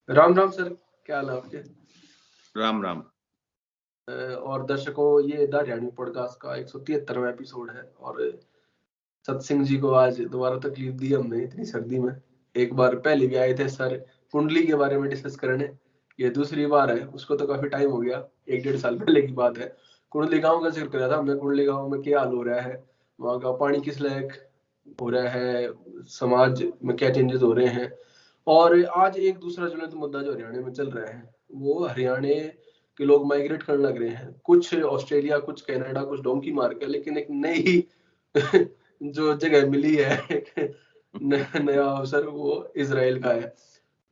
Ram Ram sir, क्या हाल है आपके? राम राम। और दर्शकों, ये द हरियाणवी पॉडकास्ट का 173वां एपिसोड है। और सत्सिंह जी को आज दोबारा तकलीफ दी हमने इतनी सर्दी में। एक बार पहले भी आए थे सर कुंडली के बारे में डिस्कस करने। ये दूसरी बार है, उसको तो काफी टाइम हो गया, 1-1.5 साल पहले की बात है। कुंडली गांव का जिक्र करा था हमने। कुंडली गांव में क्या हाल हो रहा है, वहाँ का पानी किस लायक हो रहा है, समाज में क्या चेंजेस हो रहे हैं। और आज एक दूसरा ज्वलंत मुद्दा जो हरियाणा में चल रहा है, वो हरियाणा के लोग माइग्रेट करने लग रहे हैं। कुछ ऑस्ट्रेलिया, कुछ कनाडा, कुछ डोंकी मार के, लेकिन एक नई जो जगह मिली है, एक नया अवसर, वो इजराइल का है।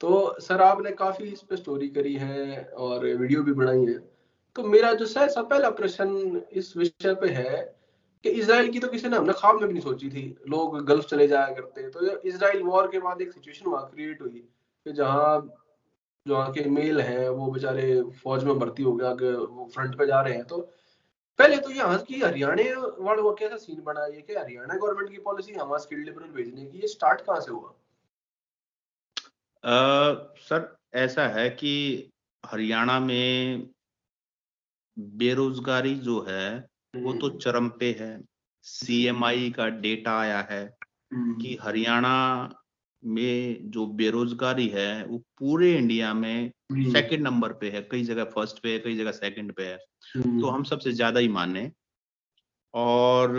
तो सर, आपने काफी इस पे स्टोरी करी है और वीडियो भी बनाई है। तो मेरा जो सहसा पहला प्रश्न इस विषय पे है कि इजराइल की तो किसी ने हमने ख्वाब में भी नहीं सोची थी। लोग गल्फ चले जाया करते। तो इजराइल वॉर के बाद एक सिचुएशन वहां क्रिएट हुई कि जहां जो वहाँ के मेल हैं वो बेचारे फौज में भर्ती हो गया, आगे वो फ्रंट पे जा रहे हैं। तो पहले तो यहाँ की हरियाणा वालों का कैसा सीन बना है कि हरियाणा गवर्नमेंट की पॉलिसी हमारा स्किल लेबर भेजने की, ये स्टार्ट कहाँ से हुआ? सर, ऐसा है कि हरियाणा में बेरोजगारी जो है वो तो चरम पे है। CMI का डेटा आया है कि हरियाणा में जो बेरोजगारी है वो पूरे इंडिया में सेकंड नंबर पे है। कई जगह फर्स्ट पे है, कई जगह सेकंड पे है। तो हम सबसे ज्यादा ही माने। और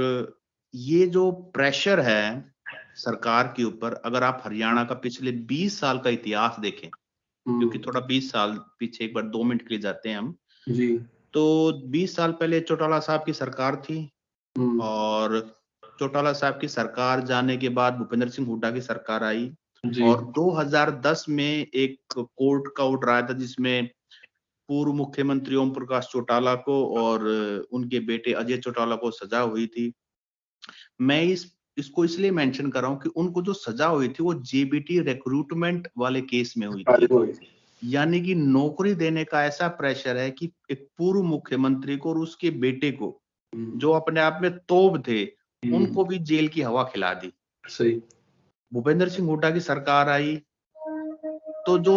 ये जो प्रेशर है सरकार के ऊपर, अगर आप हरियाणा का पिछले 20 साल का इतिहास देखें, क्योंकि थोड़ा 20 साल पीछे एक बार 2 मिनट के लिए जाते हैं हम जी। तो 20 साल पहले चौटाला साहब की सरकार थी। और चौटाला साहब की सरकार जाने के बाद भूपेंद्र सिंह हुड्डा की सरकार आई। जी। और 2010 में एक कोर्ट का ऑर्डर आया था जिसमें पूर्व मुख्यमंत्री ओम प्रकाश चौटाला को और उनके बेटे अजय चौटाला को सजा हुई थी। मैं इसको इसलिए मेंशन कर रहा हूं कि उनको जो सजा हुई थी वो JBT रिक्रूटमेंट वाले केस में हुई थी। यानी कि नौकरी देने का ऐसा प्रेशर है कि एक पूर्व मुख्यमंत्री को और उसके बेटे को, जो अपने आप में तोप थे, उनको भी जेल की हवा खिला दी। सही। भूपेंद्र सिंह हुड्डा की सरकार आई तो जो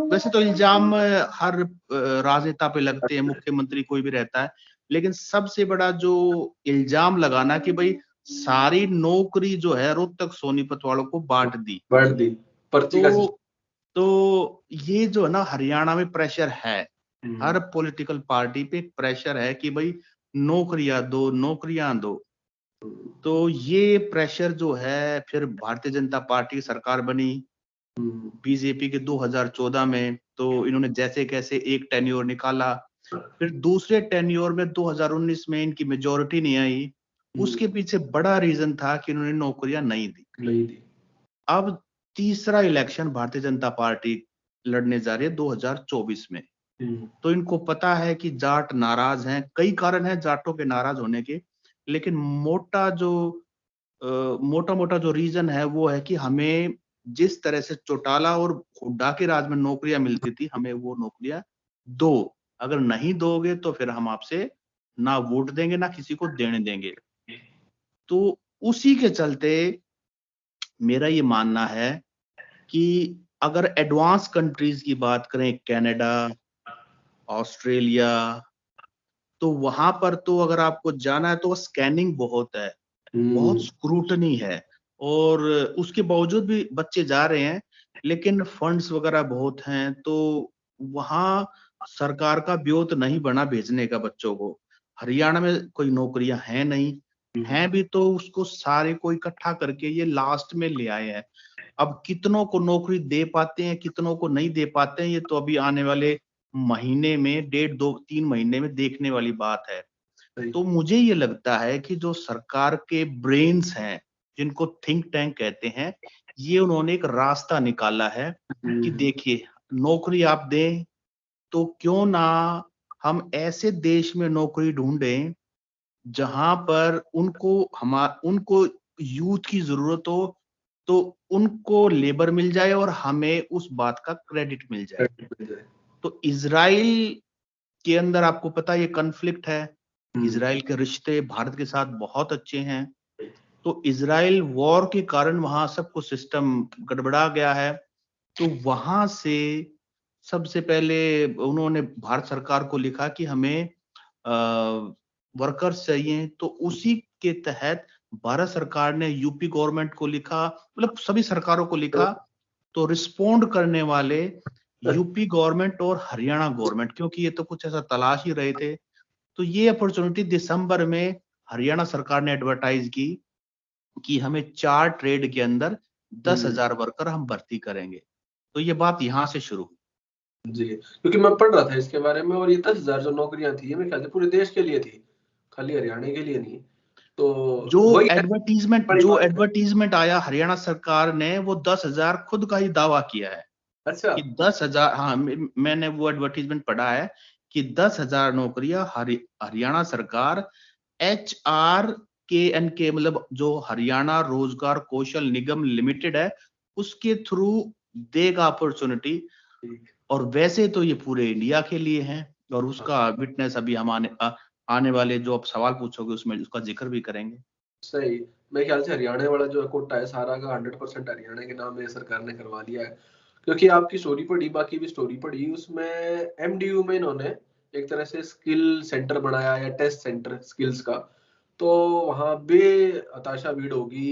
वैसे तो इल्जाम हर राजनेता पे लगते हैं, मुख्यमंत्री कोई भी रहता है, लेकिन सबसे बड़ा जो इल्जाम लगाना कि भाई सारी नौकरी जो है रोहतक सोनीपत वालों को बांट दी। पर्ची का तो ये जो है ना, हरियाणा में प्रेशर है, हर पॉलिटिकल पार्टी पे प्रेशर है कि भाई नौकरियां दो, नौकरियां दो। तो ये प्रेशर जो है, फिर भारतीय जनता पार्टी की सरकार बनी बीजेपी के 2014 में। तो इन्होंने जैसे कैसे एक टेन्योर निकाला, फिर दूसरे टेन्योर में 2019 में इनकी मेजोरिटी नहीं आई। उसके पीछे बड़ा रीजन था कि इन्होंने नौकरियां नहीं दी। अब तीसरा इलेक्शन भारतीय जनता पार्टी लड़ने जा रही है 2024 में। तो इनको पता है कि जाट नाराज हैं, कई कारण हैं जाटों के नाराज होने के, लेकिन मोटा मोटा जो रीजन है वो है कि हमें जिस तरह से चौटाला और हुड्डा के राज में नौकरियां मिलती थी, हमें वो नौकरियां दो। अगर नहीं दोगे तो फिर हम आपसे ना वोट देंगे, ना किसी को देने देंगे। तो उसी के चलते मेरा ये मानना है कि अगर एडवांस कंट्रीज की बात करें, कनाडा, ऑस्ट्रेलिया, तो वहां पर तो अगर आपको जाना है तो स्कैनिंग बहुत है, बहुत स्क्रूटनी है। और उसके बावजूद भी बच्चे जा रहे हैं, लेकिन फंड्स वगैरह बहुत हैं। तो वहां सरकार का ब्योत नहीं बना भेजने का बच्चों को। हरियाणा में कोई नौकरियां हैं नहीं, हैं भी तो उसको सारे को इकट्ठा करके ये लास्ट में ले आए हैं। अब कितनों को नौकरी दे पाते हैं, कितनों को नहीं दे पाते हैं, ये तो अभी आने वाले महीने में, 1.5-2-3 महीने में देखने वाली बात है। तो मुझे ये लगता है कि जो सरकार के ब्रेन्स हैं, जिनको थिंक टैंक कहते हैं, ये उन्होंने एक रास्ता निकाला है कि देखिए, नौकरी आप दें तो क्यों ना हम ऐसे देश में नौकरी ढूंढें जहां पर उनको यूथ की जरूरत हो, तो उनको लेबर मिल जाए और हमें उस बात का क्रेडिट मिल जाए। तो इजराइल के अंदर आपको पता है ये कॉन्फ्लिक्ट है। इजराइल के रिश्ते भारत के साथ बहुत अच्छे हैं। तो इजराइल वॉर के कारण वहां सब कुछ सिस्टम गड़बड़ा गया है। तो वहां से सबसे पहले उन्होंने भारत सरकार को लिखा कि हमें वर्कर्स चाहिए, तो उसी के तहत भारत सरकार ने यूपी गवर्नमेंट को लिखा, मतलब सभी सरकारों को लिखा। तो रिस्पोंड करने वाले यूपी गवर्नमेंट और हरियाणा गवर्नमेंट, क्योंकि ये तो कुछ ऐसा तलाश ही रहे थे। तो ये अपॉर्चुनिटी दिसंबर में हरियाणा सरकार ने एडवर्टाइज की कि हमें 4 ट्रेड के अंदर 10,000 वर्कर हम भर्ती करेंगे। तो ये बात यहाँ से शुरू हुई। जी, क्योंकि मैं पढ़ रहा था इसके बारे में, और ये 10,000 जो नौकरियां थी, ये मेरे ख्याल से पूरे देश के लिए थी, खाली हरियाणा के लिए नहीं। तो जो वही बड़ी बात है। एडवर्टीजमेंट आया हरियाणा सरकार ने, वो 10,000 खुद का ही दावा किया है अच्छा, कि 10,000, हाँ मैंने वो एडवर्टीजमेंट पढ़ा है कि 10,000 नौकरियां हरियाणा सरकार HRKNK, मतलब जो हरियाणा रोजगार कौशल निगम लिमिटेड है, उसके थ्रू देगा अपॉर्चुनिटी। ठीक। और वैसे तो ये पूरे इंडिया के लिए है, और उसका विटनेस अभी हम आने वाले जो आप सवाल पूछोगे उसमें उसका जिक्र भी करेंगे। सही। मेरे ख्याल से हरियाणा वाला जो कोटा है सारा का 100% हरियाणा के नाम में सरकार ने करवा दिया है। क्योंकि आपकी स्टोरी पढ़ी, बाकी भी स्टोरी पढ़ी, उसमें MDU में इन्होंने एक तरह से स्किल सेंटर बनाया या टेस्ट सेंटर स्किल्स का। तो वहां बेहताशा भीड़ होगी,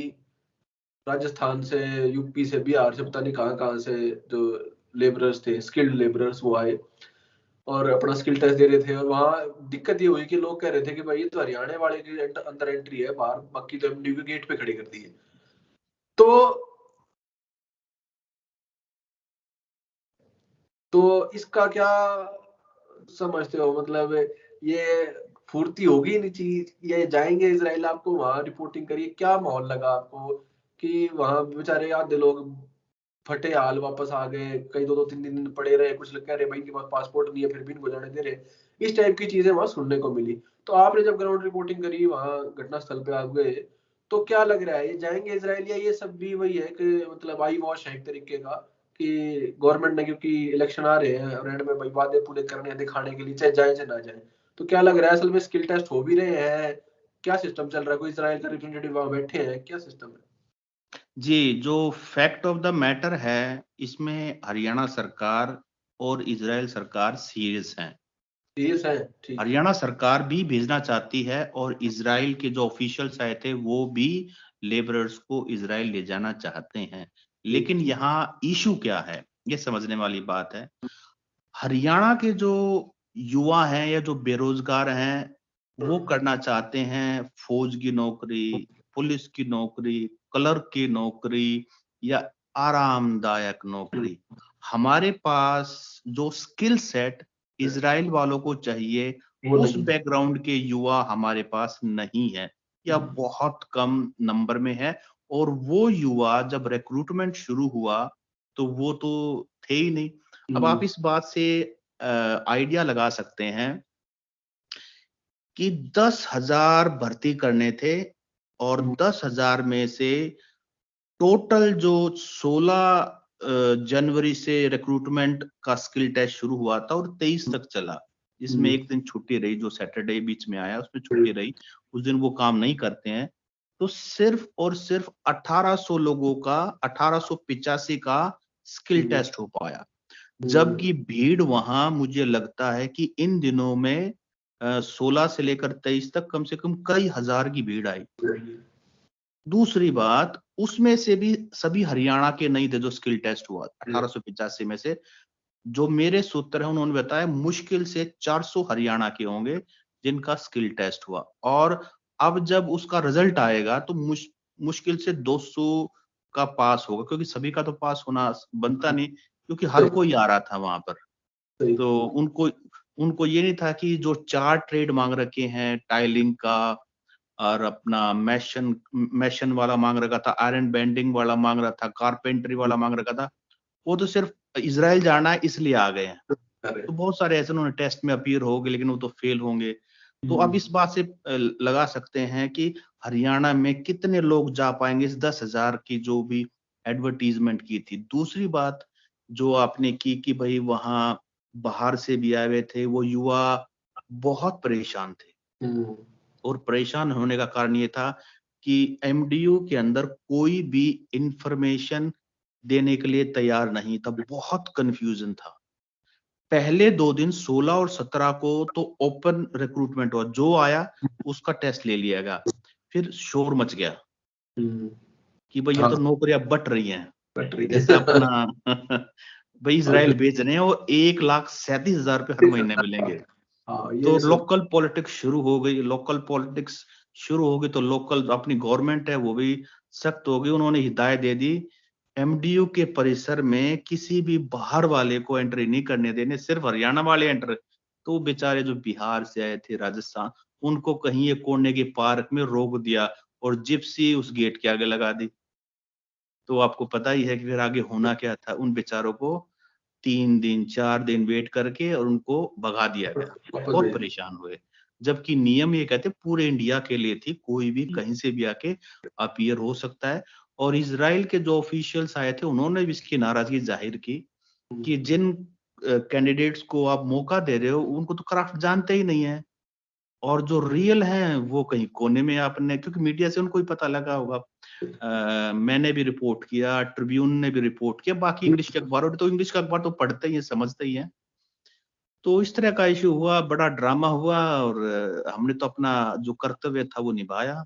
राजस्थान से, यूपी से, बिहार से, पता नहीं कहाँ कहाँ से जो लेबरर्स थे, स्किल्ड लेबरर्स, वो आए और अपना स्किल टेस्ट दे रहे थे। और वहाँ दिक्कत ये हुई कि लोग कह रहे थे कि भाई ये तो हरियाणा वाले के अंदर एंट्री है, बाहर बाकी तो MDU के गेट पे खड़ी कर दी है। तो इसका क्या समझते हो, मतलब ये फुर्ती होगी नहीं चीज, ये जाएंगे इजराइल, आपको वहां रिपोर्टिंग करिए, क्या माहौल लगा आपको कि वहां बेचारे आधे लोग फटे हाल वापस आ गए, कई 2-2 3 दिन पड़े रहे, कुछ लोग कह रहे भाई इनके पास पासपोर्ट नहीं है फिर भी इनको जाने दे रहे, इस टाइप की चीजें वहां सुनने को मिली। तो आपने जब ग्राउंड रिपोर्टिंग करी, वहां घटना स्थल पे आप गए, तो क्या लग रहा है, ये जाएंगे इजराइल, या ये सब भी वही है कि मतलब आई वॉश है एक तरीके का, कि गवर्नमेंट ने, क्योंकि इलेक्शन आ रहे हैं और एंड में भाई वादे पूरे करने दिखाने के लिए, चाहे जाए चाहे ना जाए। तो क्या लग रहा है, असल में स्किल टेस्ट हो भी रहे हैं, क्या सिस्टम चल रहा है, कोई इजराइल का रिप्रेजेंटेटिव वहां बैठे हैं, क्या सिस्टम है? जी, जो फैक्ट ऑफ द मैटर है, इसमें हरियाणा सरकार और इजराइल सरकार सीरियस हैं। सीरियस है, ठीक। हरियाणा सरकार भी भेजना चाहती है, और इजराइल के जो ऑफिशियल्स आए थे वो भी लेबरर्स को इजराइल ले जाना चाहते हैं। लेकिन यहाँ इशू क्या है, ये समझने वाली बात है। हरियाणा के जो युवा हैं या जो बेरोजगार हैं, वो करना चाहते हैं फौज की नौकरी, पुलिस की नौकरी, क्लर्क की नौकरी, या आरामदायक नौकरी। हमारे पास जो स्किल सेट इजराइल वालों को चाहिए, वो उस नहीं। बैकग्राउंड के युवा हमारे पास नहीं है, या बहुत कम नंबर में है। और वो युवा जब रिक्रूटमेंट शुरू हुआ तो वो तो थे ही नहीं। अब आप इस बात से आइडिया लगा सकते हैं कि 10,000 भर्ती करने थे, और 10,000 में से टोटल जो 16 जनवरी से रिक्रूटमेंट का स्किल टेस्ट शुरू हुआ था और 23 तक चला, जिसमें एक दिन छुट्टी रही, जो सैटरडे बीच में आया उसमें छुट्टी रही, उस दिन वो काम नहीं करते हैं। तो सिर्फ और सिर्फ 1800 लोगों का, 1885 का स्किल टेस्ट हो पाया। जबकि भीड़ वहां, मुझे लगता है कि इन दिनों में 16 से लेकर 23 तक कम से कम कई हजार की भीड़ आई। दूसरी बात, उसमें से भी सभी हरियाणा के नहीं थे जो स्किल टेस्ट हुआ। 1885 में से जो मेरे सूत्र है उन्होंने बताया मुश्किल से 400 हरियाणा के होंगे जिनका स्किल टेस्ट हुआ। और अब जब उसका रिजल्ट आएगा तो मुश्किल से 200 का पास होगा, क्योंकि सभी का तो पास होना बनता नहीं, क्योंकि हर कोई आ रहा था वहां पर। तो उनको उनको ये नहीं था कि जो 4 ट्रेड मांग रखे हैं, टाइलिंग का, और अपना मैशन वाला मांग रखा था, आयरन बेंडिंग वाला मांग रहा था, कारपेंटरी वाला मांग रखा था, वो तो सिर्फ इजराइल जाना है इसलिए आ गए हैं। तो बहुत सारे ऐसे उन्होंने टेस्ट में अपीयर हो गए, लेकिन वो तो फेल होंगे। तो अब इस बात से लगा सकते हैं कि हरियाणा में कितने लोग जा पाएंगे इस 10,000 की जो भी एडवर्टीजमेंट की थी। दूसरी बात जो आपने की कि भाई वहां बाहर से भी आए हुए थे, वो युवा बहुत परेशान थे। और परेशान होने का कारण ये था कि MDU के अंदर कोई भी इंफॉर्मेशन देने के लिए तैयार नहीं था, बहुत कंफ्यूजन था। पहले 2 दिन 16 और 17 को तो ओपन रिक्रूटमेंट हुआ, जो आया उसका टेस्ट ले लिया गया। फिर शोर मच गया कि भाई ये हाँ, तो नौकरियां बट रही हैं, बट रही जैसे है। अपना भाई इजराइल भेज रहे हैं और 1,37,000 रुपए हर महीने मिलेंगे। हाँ, तो ये सब लोकल पॉलिटिक्स शुरू हो गई, लोकल पॉलिटिक्स शुरू हो गई, तो लोकल अपनी गवर्नमेंट है वो भी सख्त हो गई। उन्होंने हिदायत दे दी एमडीयू के परिसर में किसी भी बाहर वाले को एंट्री नहीं करने देने, सिर्फ हरियाणा वाले एंटर। तो बेचारे जो बिहार से आए थे, राजस्थान, उनको कहीं एक कोने के पार्क में रोक दिया और जिप्सी उस गेट के आगे लगा दी। तो आपको पता ही है कि फिर आगे होना क्या था। उन बेचारों को 3 दिन 4 दिन वेट करके और उनको भगा दिया गया। वापस बहुत भेज। परेशान हुए, जबकि नियम ये कहते पूरे इंडिया के लिए थी, कोई भी कहीं से भी आके अपीयर हो सकता है। और इजराइल के जो ऑफिशियल्स आए थे उन्होंने भी इसकी नाराजगी जाहिर की कि जिन कैंडिडेट्स को आप मौका दे रहे हो उनको तो क्राफ्ट जानते ही नहीं है, और जो रियल हैं वो कहीं कोने में आपने, क्योंकि मीडिया से उनको ही पता लगा होगा। मैंने भी रिपोर्ट किया, ट्रिब्यून ने भी रिपोर्ट किया, बाकी इंग्लिश के अखबारों ने, तो इंग्लिश का अखबार तो पढ़ते ही है, समझते ही हैं। तो इस तरह का इशू हुआ, बड़ा ड्रामा हुआ, और हमने तो अपना जो कर्तव्य था वो निभाया।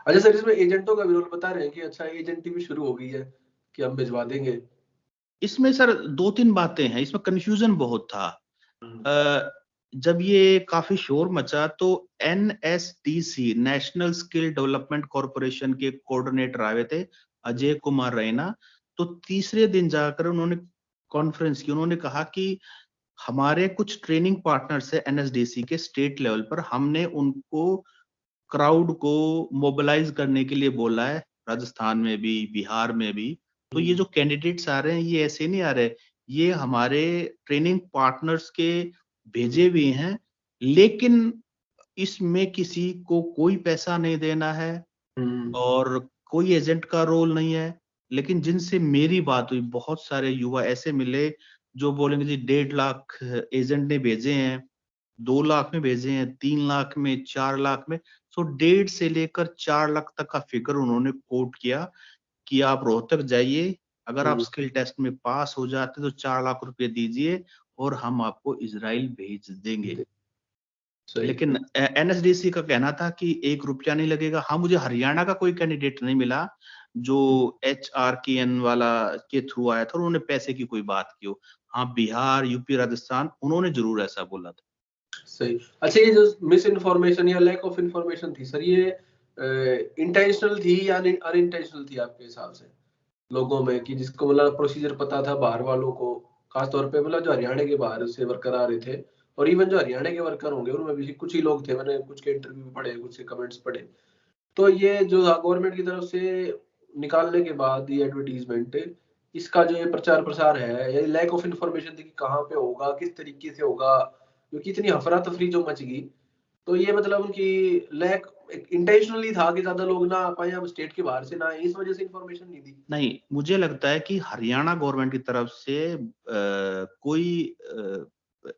अच्छा सर, इसमें एजेंटों का भी रोल बता रहे हैं कि अच्छा एजेंटी भी शुरू हो गई है कि हम भिजवा देंगे। इसमें सर 2-3 बातें हैं, इसमें कंफ्यूजन बहुत था। जब ये काफी शोर मचा तो NSDC, national skill development corporation के कोऑर्डिनेटर आए थे, अजय कुमार रैना। तो तीसरे दिन जाकर उन्होंने कॉन्फ्रेंस की, उन्होंने कहा कि हमारे कुछ ट्रेनिंग पार्टनर्स है एनएसडीसी के स्टेट लेवल पर, हमने उनको क्राउड को मोबिलाइज करने के लिए बोला है, राजस्थान में भी बिहार में भी। तो ये जो कैंडिडेट्स आ रहे हैं ये ऐसे नहीं आ रहे, ये हमारे ट्रेनिंग पार्टनर्स के भेजे हुए हैं, लेकिन इसमें किसी को कोई पैसा नहीं देना है और कोई एजेंट का रोल नहीं है। लेकिन जिनसे मेरी बात हुई, बहुत सारे युवा ऐसे मिले जो बोलेंगे जी 1.5 लाख एजेंट ने भेजे हैं, 2 लाख में भेजे हैं, 3 लाख में, 4 लाख में। सो 1.5 से लेकर 4 लाख तक का फिगर उन्होंने कोट किया कि आप रोहतक जाइए, अगर आप स्किल टेस्ट में पास हो जाते तो 4 लाख रुपए दीजिए और हम आपको इजराइल भेज देंगे। सही। लेकिन एनएसडीसी का कहना था कि 1 रुपया नहीं लगेगा। हाँ, मुझे हरियाणा का कोई कैंडिडेट नहीं मिला जो एचआरकेएन वाला के थ्रू आया था और उन्होंने पैसे की कोई बात की हो। हाँ, बिहार, यूपी, राजस्थान, उन्होंने जरूर ऐसा बोला था। सही। अच्छा, ये जो मिस इन्फॉर्मेशन या लैक ऑफ इन्फॉर्मेशन थी सर, ये इंटेंशनल थी या अनइंटेंशनल थी आपके हिसाब से लोगों में, कि जिसको मतलब प्रोसीजर पता था बाहर वालों को, खास तौर पे मतलब जो हरियाणा के बाहर से वर्कर आ रहे थे, और इवन जो हरियाणा के वर्कर होंगे उनमें भी कुछ ही लोग थे, मैंने कुछ के इंटरव्यू पढ़े, कुछ के कमेंट्स पढ़े। तो ये जो गवर्नमेंट की तरफ से निकालने के बाद ये एडवर्टीजमेंट, इसका जो ये प्रचार प्रसार है, ये लैक ऑफ इन्फॉर्मेशन थी कि कहाँ पे होगा, किस तरीके से होगा, क्योंकि इतनी अफरा तफरी जो मच गई, तो ये मतलब उनकी लैक इंटेंशनली था कि ज्यादा लोग ना आ पाए, हम स्टेट के बाहर से ना आए, इस वजह से इन्फॉर्मेशन नहीं दी। नहीं, मुझे लगता है कि हरियाणा गवर्नमेंट की तरफ से कोई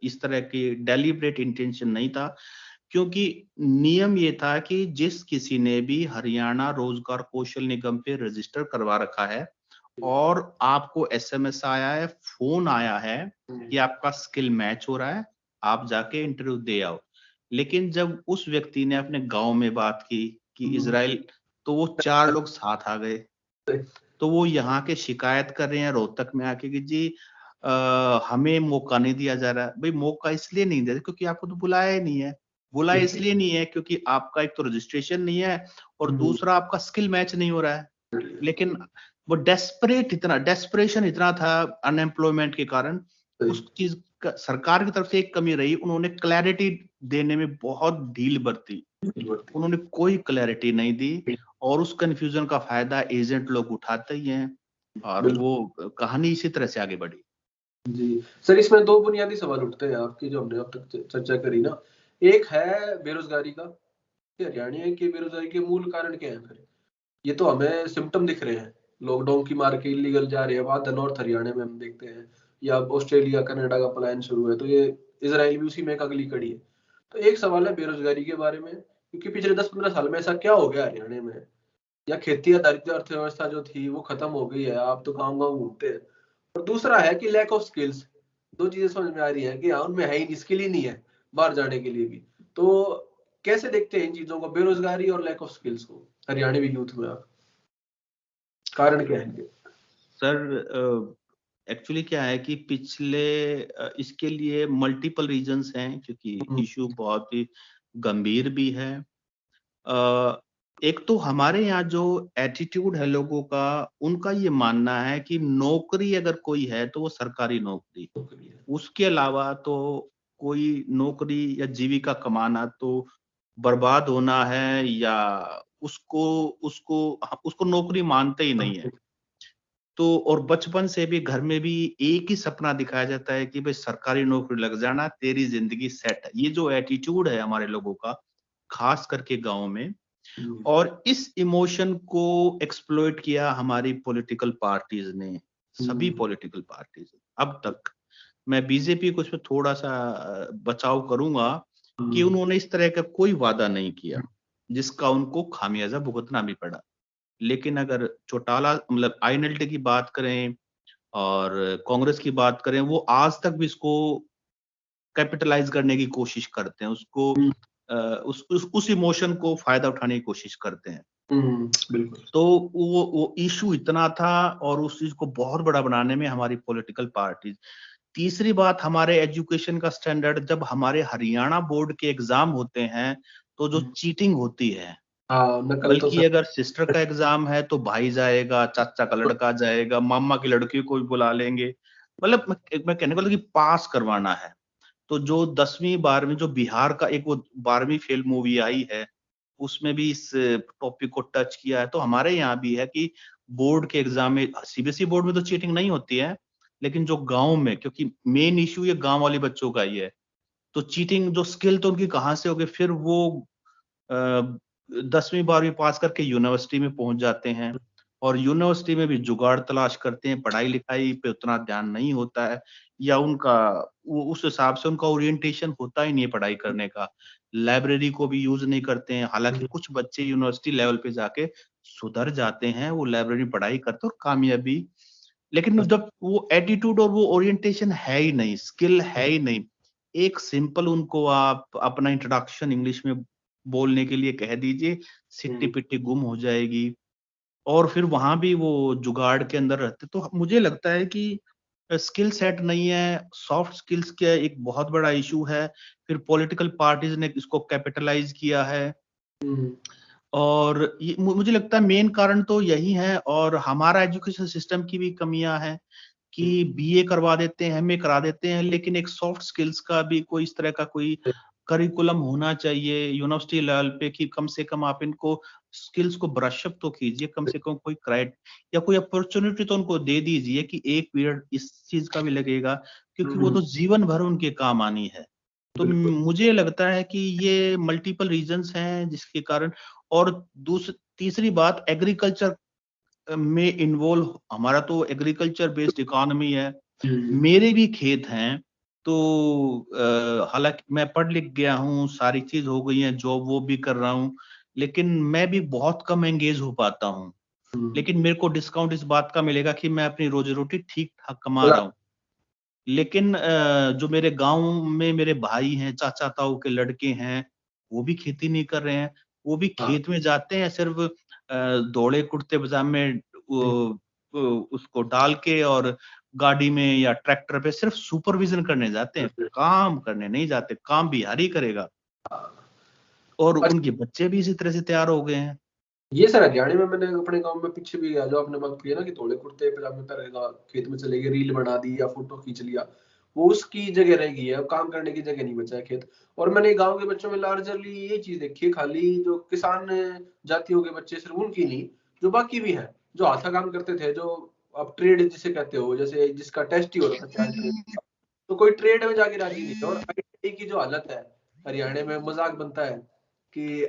इस तरह की डेलिब्रेट इंटेंशन नहीं था, क्योंकि नियम ये था कि जिस किसी ने भी हरियाणा रोजगार कौशल निगम पे रजिस्टर करवा रखा है और आपको एसएमएस आया है, फोन आया है कि आपका स्किल मैच हो रहा है, आप जाके इंटरव्यू दे आओ। लेकिन जब उस व्यक्ति ने अपने गांव में बात की कि इजराइल, तो वो 4 लोग साथ आ गए। तो वो यहाँ के शिकायत कर रहे हैं रोहतक में आके कि जी हमें मौका नहीं दिया जा रहा है। भाई मौका इसलिए नहीं दे रहे क्योंकि आपको तो बुलाया ही नहीं है। बुलाया इसलिए नहीं है क्योंकि आपका एक तो रजिस्ट्रेशन नहीं है और दूसरा आपका स्किल मैच नहीं हो रहा है। लेकिन वो डेस्परेशन इतना था अनएम्प्लॉयमेंट के कारण, उस चीज का सरकार की तरफ से एक कमी रही, उन्होंने क्लैरिटी देने में बहुत ढील बरती। उन्होंने कोई क्लैरिटी नहीं दी और उस कंफ्यूजन का फायदा एजेंट लोग उठाते ही हैं और वो कहानी इसी तरह से आगे बढ़ी। जी सर, इसमें दो बुनियादी सवाल उठते हैं आपकी जो हमने अब तक चर्चा करी ना। एक है बेरोजगारी का, हरियाणा के बेरोजगारी के मूल कारण क्या है फिर? ये तो हमें सिम्टम दिख रहे हैं, लॉकडाउन की मार के इलीगल जा रहे हैं, वहां नॉर्थ हरियाणा में हम देखते हैं, या ऑस्ट्रेलिया कनाडा का पलायन शुरू है, तो ये इजराइल भी उसी में एक अगली कड़ी है। तो एक सवाल है बेरोजगारी के बारे में, क्योंकि पिछले 10-15 साल में ऐसा क्या हो गया हरियाणा में, या खेती आधारित अर्थव्यवस्था जो थी वो खत्म हो गई है, आप तो गाँव गाँव घूमते हैं। और दूसरा है कि लैक ऑफ स्किल्स, दो चीजें समझ में आ रही है कि हाँ उनमें है ही स्किल ही नहीं है बाहर जाने के लिए भी। तो कैसे देखते हैं इन चीजों को, बेरोजगारी और लैक ऑफ स्किल्स को हरियाणवी यूथ में आप, कारण क्या है इनके? सर एक्चुअली क्या है कि पिछले इसके लिए मल्टीपल रीजंस हैं, क्योंकि इशू बहुत ही गंभीर भी है। एक तो हमारे यहाँ जो एटीट्यूड है लोगों का, उनका ये मानना है कि नौकरी अगर कोई है तो वो सरकारी नौकरी, उसके अलावा तो कोई नौकरी या जीविका कमाना तो बर्बाद होना है, या उसको उसको उसको नौकरी मानते ही नहीं है। तो और बचपन से भी घर में भी एक ही सपना दिखाया जाता है कि भाई सरकारी नौकरी लग जाना, तेरी जिंदगी सेट है। ये जो एटीट्यूड है हमारे लोगों का, खास करके गांव में, और इस इमोशन को एक्सप्लॉइट किया हमारी पॉलिटिकल पार्टीज ने, सभी पॉलिटिकल पार्टीज अब तक। मैं बीजेपी को इसमें थोड़ा सा बचाव करूंगा कि उन्होंने इस तरह का कोई वादा नहीं किया जिसका उनको खामियाजा भुगतना भी पड़ा। लेकिन अगर चौटाला मतलब आईएनएलटी की बात करें और कांग्रेस की बात करें, वो आज तक भी इसको कैपिटलाइज करने की कोशिश करते हैं, उसको उस इमोशन को फायदा उठाने की कोशिश करते हैं। बिल्कुल। तो वो इशू इतना था और उस चीज को बहुत बड़ा बनाने में हमारी पॉलिटिकल पार्टीज। तीसरी बात, हमारे एजुकेशन का स्टैंडर्ड, जब हमारे हरियाणा बोर्ड के एग्जाम होते हैं तो जो चीटिंग होती है, नकल तो बल्कि अगर सिस्टर का एग्जाम है तो भाई जाएगा, चाचा का लड़का जाएगा, मामा की लड़की को भी बुला लेंगे। मतलब मैं कहने को लगा कि पास करवाना है। तो जो 10वीं 12वीं, जो बिहार का एक वो 12वीं फेल मूवी आई है, उसमें भी इस टॉपिक को टच किया है। तो हमारे यहाँ भी है कि बोर्ड के एग्जाम में, सीबीएसई बोर्ड में तो चीटिंग नहीं होती है, लेकिन जो गांव में, क्योंकि मेन इशू ये गांव वाले बच्चों का ही है, तो चीटिंग जो स्किल तो उनकी कहाँ से होगी, फिर वो 10वीं 12वीं पास करके यूनिवर्सिटी में पहुंच जाते हैं और यूनिवर्सिटी में भी जुगाड़ तलाश करते हैं, पढ़ाई लिखाई पे उतना ध्यान नहीं होता है, या उनका वो उस हिसाब से उनका ओरिएंटेशन होता ही नहीं है पढ़ाई करने का। लाइब्रेरी को भी यूज नहीं करते हैं, हालांकि कुछ बच्चे यूनिवर्सिटी लेवल पे जाके सुधर जाते हैं, वो लाइब्रेरी पढ़ाई करते और कामयाबी। लेकिन जब वो एटीट्यूड और वो ओरिएंटेशन है ही नहीं, स्किल है ही नहीं, एक सिंपल उनको आप अपना इंट्रोडक्शन इंग्लिश में बोलने के लिए कह दीजिए, सिट्टी पिट्टी गुम हो जाएगी। और फिर वहां भी वो जुगाड़ के अंदर रहते। तो मुझे लगता है कि स्किल सेट नहीं है, सॉफ्ट स्किल्स का एक बहुत बड़ा इशू है। फिर पॉलिटिकल पार्टीज ने इसको कैपिटलाइज किया है, और मुझे लगता है मेन कारण तो यही है। और हमारा एजुकेशन सिस्टम की भी कमियां हैं कि बीए करवा देते हैं, एमए करा देते हैं, लेकिन एक सॉफ्ट स्किल्स का भी कोई इस तरह का कोई करिकुलम होना चाहिए यूनिवर्सिटी लेवल पे कि कम से कम आप इनको स्किल्स को ब्रश अप तो कीजिए, कम से कम कोई क्राइट या कोई अपॉर्चुनिटी तो उनको दे दीजिए कि एक पीरियड इस चीज का भी लगेगा, क्योंकि वो तो जीवन भर उनके काम आनी है। तो मुझे लगता है कि ये मल्टीपल रीजंस हैं जिसके कारण। और तीसरी बात, एग्रीकल्चर में इन्वॉल्व, हमारा तो एग्रीकल्चर बेस्ड इकोनॉमी है, मेरे भी खेत हैं। तो हालांकि मैं पढ़ लिख गया हूँ, सारी चीज हो गई है, जॉब वो भी कर रहा हूँ, लेकिन मैं भी बहुत कम एंगेज हो पाता हूँ। लेकिन मेरे को डिस्काउंट इस बात का मिलेगा कि मैं अपनी रोजी रोटी ठीक ठाक कमा रहा हूँ। लेकिन जो मेरे गांव में मेरे भाई हैं, चाचा ताऊ के लड़के हैं, वो भी खेती नहीं कर रहे हैं। वो भी खेत में जाते हैं सिर्फ धोले कुर्ते पजामे उसको डाल के और गाड़ी में या ट्रैक्टर पे सिर्फ सुपरविजन करने जाते हैं, काम करने नहीं जाते। काम बिहारी करेगा, और उनके बच्चे भी इसी तरह से तैयार हो गए हैं। ये सर हरियाणा में मैंने अपने गांव में पीछे भी जो आपने बात की है ना कि धोले कुर्ते पजामे पहनेगा, खेत में चले गए, रील बना दी या फोटो खींच लिया, वो उसकी जगह रह गई है, काम करने की जगह नहीं बचा है खेत। और मैंने गांव के बच्चों में लार्जरली ये चीज देखी है, खाली जो किसान जातियों के बच्चे सिर्फ उनकी नहीं, जो बाकी भी है, जो हाथा काम करते थे, जो आप ट्रेड जिसे कहते हो, जैसे जिसका टेस्ट ही होता था ट्रेड, तो कोई ट्रेड में जाके राजी नहीं है। और आईटीआई की जो हालत है हरियाणा में, मजाक बनता है कि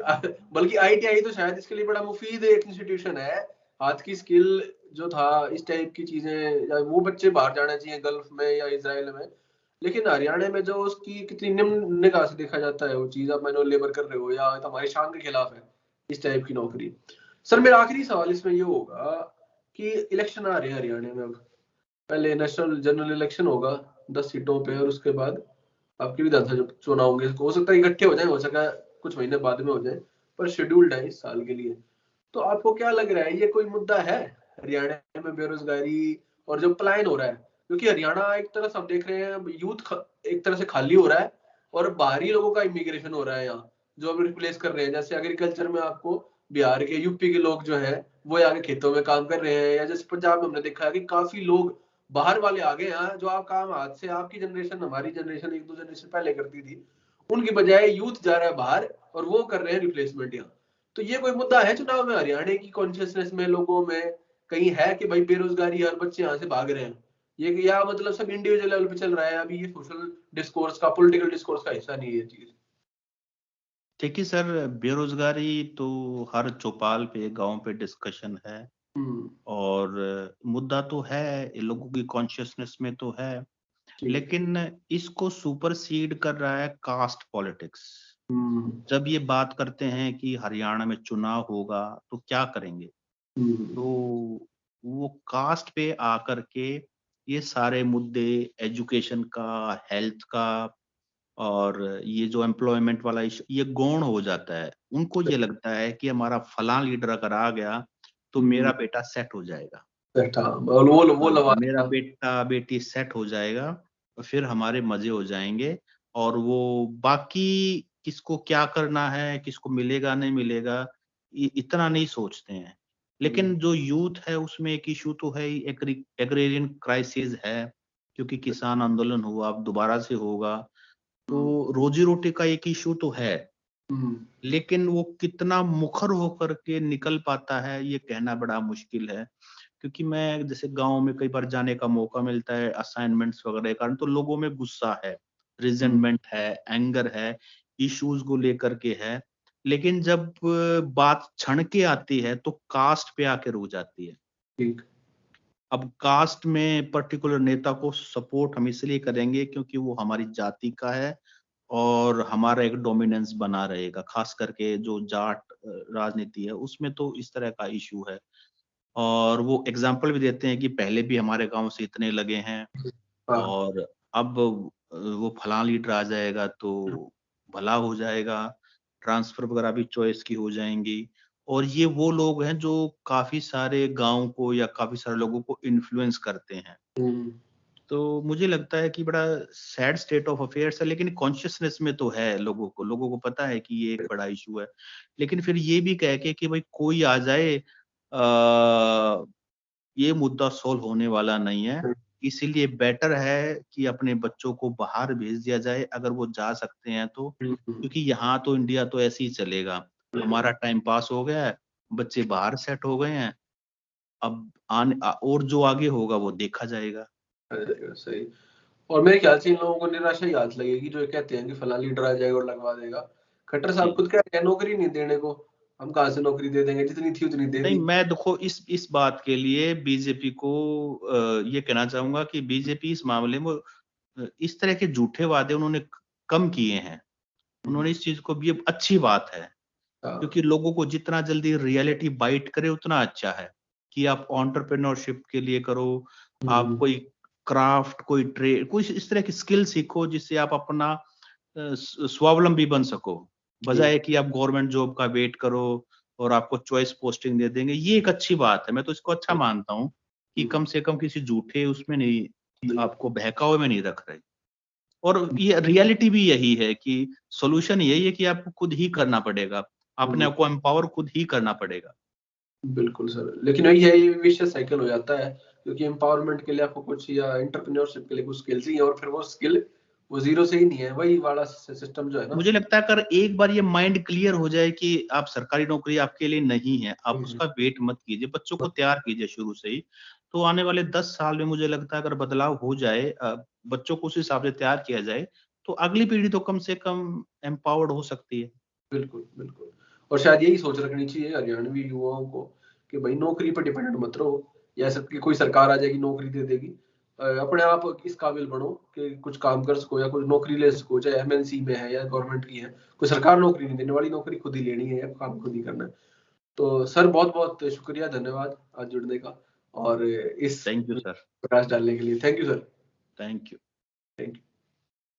बल्कि आईटीआई तो शायद इसके लिए बड़ा मुफीद एक इंस्टीट्यूशन है, हाथ की स्किल जो था, इस टाइप की चीजें, वो बच्चे बाहर जाना चाहिए गल्फ में या इजराइल में। लेकिन हरियाणा में जो उसकी कितनी निम्न निगाह से देखा जाता है वो चीज, आप मैनुअल लेबर कर रहे हो या हमारी शान के खिलाफ है इस टाइप की नौकरी। सर मेरा आखिरी सवाल इसमें ये होगा कि इलेक्शन आ रहे हैं हरियाणा में, अब पहले नेशनल जनरल इलेक्शन होगा 10 सीटों पे, और उसके बाद आपके विधानसभा चुनाव होंगे, हो सकता है इकट्ठे हो जाए, हो सकता है कुछ महीने बाद में हो जाए, पर शेड्यूल्ड है इस साल के लिए। तो आपको क्या लग रहा है, ये कोई मुद्दा है हरियाणा में बेरोजगारी और जो पलायन हो रहा है? क्योंकि हरियाणा एक तरह से हम देख रहे हैं यूथ एक तरह से खाली हो रहा है और बाहरी लोगों का इमिग्रेशन हो रहा है यहाँ, जो अब रिप्लेस कर रहे हैं। जैसे एग्रीकल्चर में आपको बिहार के, यूपी के लोग जो है वो आगे खेतों में काम कर रहे हैं, या जैसे पंजाब में हमने देखा है कि काफी लोग बाहर वाले आ गए हैं, जो आप काम हाथ से आपकी जनरेशन, हमारी जनरेशन, एक दो जनरेशन पहले करती थी, उनकी बजाय यूथ जा रहा है बाहर और वो कर रहे हैं रिप्लेसमेंट यहाँ। तो ये कोई मुद्दा है चुनाव में हरियाणा की कॉन्शियसनेस में, लोगों में कहीं है कि भाई बेरोजगारी, हर बच्चे यहाँ से भाग रहे हैं, ये या मतलब सब इंडिविजुअल लेवल पे चल रहा है, अभी ये सोशल डिस्कोर्स का, पॉलिटिकल डिस्कोर्स का हिस्सा नहीं है ये चीज? देखिए सर, बेरोजगारी तो हर चौपाल पे, गांव पे डिस्कशन है, और मुद्दा तो है, लोगों की कॉन्शियसनेस में तो है, लेकिन इसको सुपरसीड कर रहा है कास्ट पॉलिटिक्स। जब ये बात करते हैं कि हरियाणा में चुनाव होगा तो क्या करेंगे, तो वो कास्ट पे आकर के ये सारे मुद्दे, एजुकेशन का, हेल्थ का, और ये जो एम्प्लॉयमेंट वाला इशू, ये गौण हो जाता है। उनको ये लगता है कि हमारा फलां लीडर अगर आ गया तो मेरा बेटा सेट हो जाएगा, वो लवा मेरा बेटा बेटी सेट हो जाएगा, और फिर हमारे मजे हो जाएंगे, और वो बाकी किसको क्या करना है, किसको मिलेगा नहीं मिलेगा, इतना नहीं सोचते हैं। लेकिन जो यूथ है उसमें एक इशू तो है ही, एग्रेरियन क्राइसिस है, क्योंकि किसान आंदोलन हुआ, अब दोबारा से होगा, तो रोजी रोटी का एक इशू तो है, लेकिन वो कितना मुखर होकर के निकल पाता है ये कहना बड़ा मुश्किल है। क्योंकि मैं जैसे गांव में कई बार जाने का मौका मिलता है असाइनमेंट्स वगैरह के कारण, तो लोगों में गुस्सा है, रिजेंटमेंट है, एंगर है, इश्यूज को लेकर के है, लेकिन जब बात क्षण के आती है तो कास्ट पे आके रुक जाती है। ठीक। अब कास्ट में पर्टिकुलर नेता को सपोर्ट हम इसलिए करेंगे क्योंकि वो हमारी जाति का है और हमारा एक डोमिनेंस बना रहेगा, खास करके जो जाट राजनीति है उसमें तो इस तरह का इशू है। और वो एग्जाम्पल भी देते हैं कि पहले भी हमारे गांव से इतने लगे हैं, और अब वो फलां लीडर आ जाएगा तो भला हो जाएगा, ट्रांसफर वगैरह भी चॉइस की हो जाएंगी। और ये वो लोग हैं जो काफी सारे गांव को या काफी सारे लोगों को इन्फ्लुएंस करते हैं। तो मुझे लगता है कि बड़ा सैड स्टेट ऑफ अफेयर्स है, लेकिन कॉन्शियसनेस में तो है, लोगों को पता है कि ये एक बड़ा इशू है। लेकिन फिर ये भी कह के कि भाई कोई आ जाए, ये मुद्दा सॉल्व होने वाला नहीं है, इसीलिए बेटर है कि अपने बच्चों को बाहर भेज दिया जाए अगर वो जा सकते हैं तो, क्योंकि यहाँ तो इंडिया तो ऐसे ही चलेगा, हमारा टाइम पास हो गया है, बच्चे बाहर सेट हो गए हैं, अब और जो आगे होगा वो देखा जाएगा। सही। और मेरे ख्याल से इन लोगों को निराशा ही हाथ लगेगी जो कहते हैं कि फला लीडर आ जाएगा और लगवा देगा। खट्टर साहब खुद कह रहे हैं नौकरी नहीं देने को, हम कहाँ से नौकरी दे देंगे, जितनी थी उतनी दे नहीं, दी। मैं देखो इस बात के लिए बीजेपी को ये कहना चाहूंगा कि बीजेपी इस मामले में इस तरह के झूठे वादे उन्होंने कम किए हैं, उन्होंने इस चीज को भी, अच्छी बात है, क्योंकि लोगों को जितना जल्दी रियलिटी बाइट करे उतना अच्छा है, कि आप एंटरप्रेन्योरशिप के लिए करो, आप कोई क्राफ्ट, कोई ट्रेड, कोई इस तरह की स्किल सीखो जिससे आप अपना स्वावलंबी बन सको, बजाय कि आप गवर्नमेंट जॉब का वेट करो और आपको चॉइस पोस्टिंग दे देंगे। ये एक अच्छी बात है, मैं तो इसको अच्छा मानता हूँ कि कम से कम किसी झूठे उसमें नहीं, आपको बहकावे में नहीं रख रहे। और ये रियलिटी भी यही है कि सॉल्यूशन यही है कि आपको खुद ही करना पड़ेगा, अपने आप को एम्पावर खुद ही करना पड़ेगा। बिल्कुल सर, लेकिन वही है, ये विशियस साइकिल हो जाता है, क्योंकि एम्पावरमेंट के लिए आपको कुछ, या एंटरप्रेन्योरशिप के लिए कुछ स्किल्स ही है, और फिर वो स्किल वो जीरो से ही नहीं है, वही वाला सिस्टम जो है ना। मुझे लगता है अगर एक बार ये माइंड क्लियर हो जाए कि आप सरकारी नौकरी आपके लिए नहीं है, आप उसका वेट मत कीजिए, बच्चों को तैयार कीजिए शुरू से ही, तो आने वाले 10 साल में मुझे लगता है अगर बदलाव हो जाए, बच्चों को उस हिसाब से तैयार किया जाए, तो अगली पीढ़ी तो कम से कम एम्पावर्ड हो सकती है। बिल्कुल बिल्कुल। और शायद यही सोच रखनी चाहिए हरियाणवी युवाओं को कि भाई नौकरी पर डिपेंडेंट मत रहो, या ऐसा कि कोई सरकार आ जाएगी नौकरी दे देगी। अपने आप इस काबिल बनो कि कुछ काम कर सको या कुछ नौकरी ले सको, चाहे एमएनसी में है या गवर्नमेंट की है, कोई सरकार नौकरी नहीं देने वाली, नौकरी खुद ही लेनी है या काम खुद ही करना है। तो सर बहुत बहुत शुक्रिया, धन्यवाद आज जुड़ने का, और इस थैंक यू सर। प्रकाश डालने के लिए। Thank you sir. Thank you. Thank you.